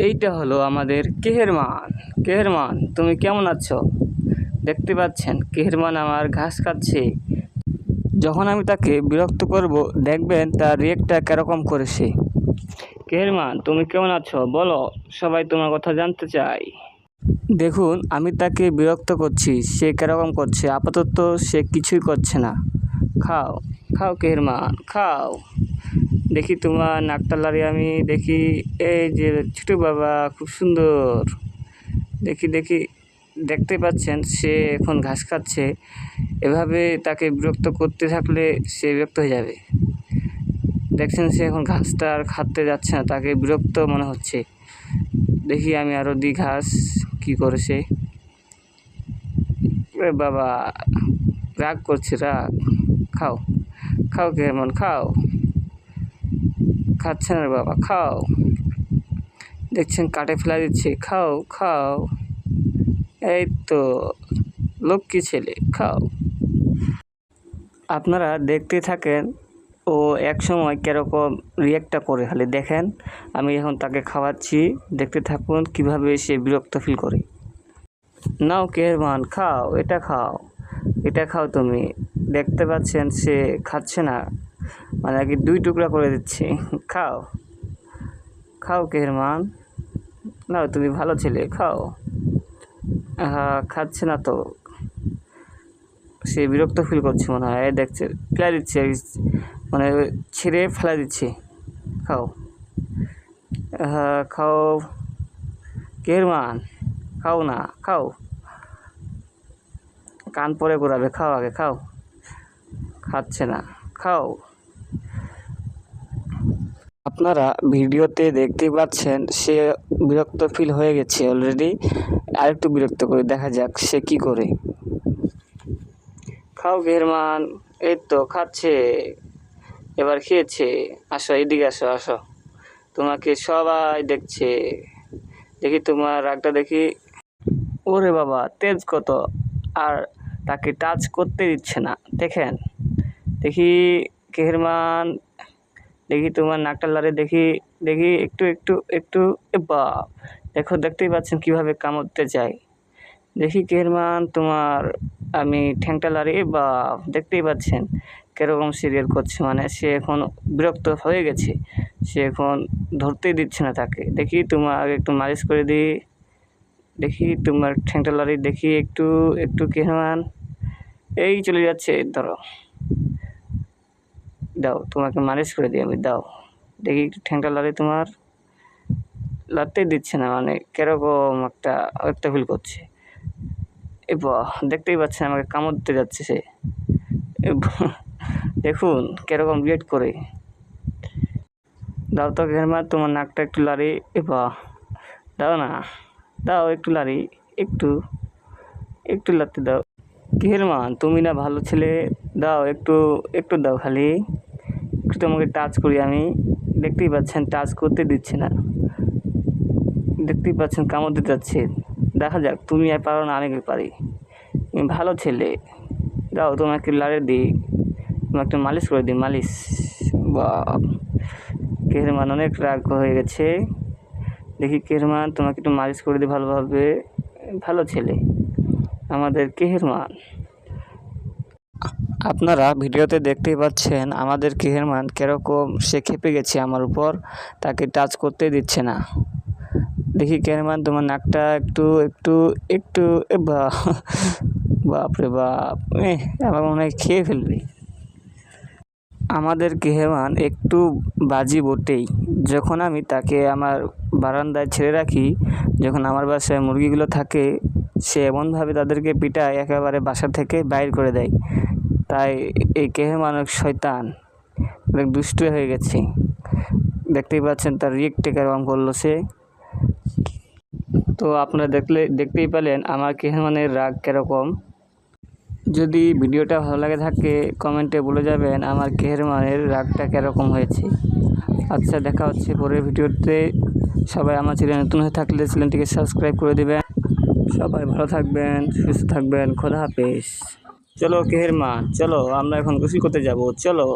এইটা হলো আমাদের কেহেরমান। কেহেরমান, তুমি কেমন আছো? দেখতে পাচ্ছেন কেহেরমান আমার ঘাস খাচ্ছে। যখন আমি তাকে বিরক্ত করব, দেখবেন তার রিয়েক্টটা কিরকম করেছে। কেহেরমান, তুমি কেমন আছো বলো, সবাই তোমার কথা জানতে চাই। দেখুন, আমি তাকে বিরক্ত করছি, সে কিরকম করছে। আপাতত সে কিছুই করছে না। খাও খাও কেহেরমান, খাও। দেখি তোমার নাকটা লাড়ি আমি দেখি। এই যে ছোটো বাবা, খুব সুন্দর। দেখি দেখি, দেখতে পাচ্ছেন সে এখন ঘাস খাচ্ছে। এভাবে তাকে বিরক্ত করতে থাকলে সে বিরক্ত হয়ে যাবে। দেখছেন সে এখন ঘাসটা আর খাতে যাচ্ছে না, তাকে বিরক্ত মনে হচ্ছে। দেখি আমি আরও দিই ঘাস, কী করেছে। বাবা, রাগ করছে, রাগ। খাও খাও কেমন, খাও। খাচ্ছে না বাবা, খাও। দেখছেন কাটে ফেলা দিচ্ছে, খাও খাও। এই তো লক্ষ্মী ছেলে, খাও। আপনারা দেখতে থাকেন ও এক সময় কীরকম রিয়াক্টটা করে। খালি দেখেন, আমি এখন তাকে খাওয়াচ্ছি, দেখতে থাকুন কিভাবে সে বিরক্ত ফিল করে। নাও কেহেরমান, খাও, এটা খাও, এটা খাও তুমি। দেখতে পাচ্ছেন সে খাচ্ছে না, মানে কি 2 টুকরা করে দিচ্ছে। খাও খাও কেহেরমান, নাও, তুমি ভালো ছেলে, খাও। খাচ্ছে না তো, সে বিরক্ত ফিল করছে মনে হয়। দেখছে ফেলা দিচ্ছে, মানে ছিঁড়ে ফেলা দিচ্ছে। খাও খাও কেহেরমান, খাও না, খাও। কান পরে ঘোরাবে, খাও আগে, খাও। খাচ্ছে না, খাও। আপনারা ভিডিওতে দেখতে পাচ্ছেন সে বিরক্ত ফিল হয়ে গেছে অলরেডি। আরেকটু বিরক্ত করে দেখা যাক সে কি করে। খাও কেহেরমান, এই তো খাচ্ছে, এবার খেয়েছে। আসো, এদিকে আসো, আসো, তোমাকে সবাই দেখছে। দেখি তোমার রাগটা দেখি। ওরে বাবা, তেজ কত! আর তাকে টাচ করতে দিচ্ছে না, দেখেন। দেখি কেহেরমান, দেখি তোমার নাকটা লাড়ে, দেখি দেখি, একটু একটু একটু। বাপ, দেখো, দেখতেই পাচ্ছেন কীভাবে কামড়তে চাই। দেখি কেহেরমান, তোমার আমি ঠ্যাংটা লাড়ি। বাপ, দেখতেই পাচ্ছেন কীরকম সিরিয়াল করছে, মানে সে এখন বিরক্ত হয়ে গেছে। সে এখন ধরতেই দিচ্ছে না তাকে। দেখি তোমার আগে একটু মালিশ করে দিই। দেখি তোমার ঠ্যাংটা লাড়ি, দেখি একটু একটু কেহেরমান। এই চলে যাচ্ছে, ধরো, দাও, তোমাকে মালিশ করে দিই আমি, দাও। দেখি একটু ঠ্যাংটা লাড়ি, তোমার লাড়তেই দিচ্ছে না, মানে কীরকম একটা ফিল করছে। বাহ, দেখতেই পাচ্ছেন আমাকে কামড় দিতে যাচ্ছে সে। দেখুন কীরকম রিয়েক্ট করে। দাও তো কেহেরমান, তোমার নাকটা একটু লাড়ি। বাহ, দাও না, দাও একটু লাড়ি, একটু একটু লাড়তে দাও। কেহেরমান, তুমি না ভালো ছেলে, দাও একটু একটু দাও, খালি একটু তোমাকে টাচ করি আমি। দেখতেই পাচ্ছেন টাচ করতে দিচ্ছে না, দেখতেই পাচ্ছেন কামড় দিতে যাচ্ছে। দেখা যাক, তুমি আর পারো না, আমি পারি। তুমি ভালো ছেলে, দাও তোমাকে লাড়ে দিই, তোমাকে একটু মালিশ করে দিই, মালিশ। বাপ, কেহেরমান অনেক রাগ হয়ে গেছে। দেখি কেহেরমান, তোমাকে একটু মালিশ করে দিই ভালোভাবে। ভালো ছেলে আমাদের কেহেরমান। আপনারা ভিডিওতে দেখতেই পাচ্ছেন আমাদের কেহেরমান কীরকম সে খেপে গেছে আমার উপর, তাকে টাচ করতে দিচ্ছে না। দেখি কেহেরমান, তোমার নাকটা একটু একটু একটু। বাপরে বাপ, আমার মনে হয় খেয়ে ফেলবে। আমাদের কেহেরমান একটু বাজি বটেই। যখন আমি তাকে আমার বারান্দায় ছেড়ে রাখি, যখন আমার বাসায় মুরগিগুলো থাকে, সে এমনভাবে তাদেরকে পিটায় একেবারে বাসা থেকে বাইর করে দেয়। তাই এই কেহেরমান অনেক শয়তান, অনেক দুষ্ট হয়ে গেছে। দেখতেই পাচ্ছেন তার রিয়েক্টে কেরকম করলো সে। তো আপনারা দেখতেই পেলেন আমার কেহেরমানের রাগ কীরকম। যদি ভিডিওটা ভালো লাগে থাকে, কমেন্টে বলে যাবেন আমার কেহেরমানের রাগটা কীরকম হয়েছে। আচ্ছা, দেখা হচ্ছে পরের ভিডিওতে। সবাই আমার চ্যানেলে নতুন হয়ে থাকলে চ্যানেলটিকে সাবস্ক্রাইব করে দেবেন। সবাই ভালো থাকবেন, সুস্থ থাকবেন, খোদা হাফেজ। চলো কেহেরমান, চলো, আমরা এখন গোসল করতে যাব, চলো।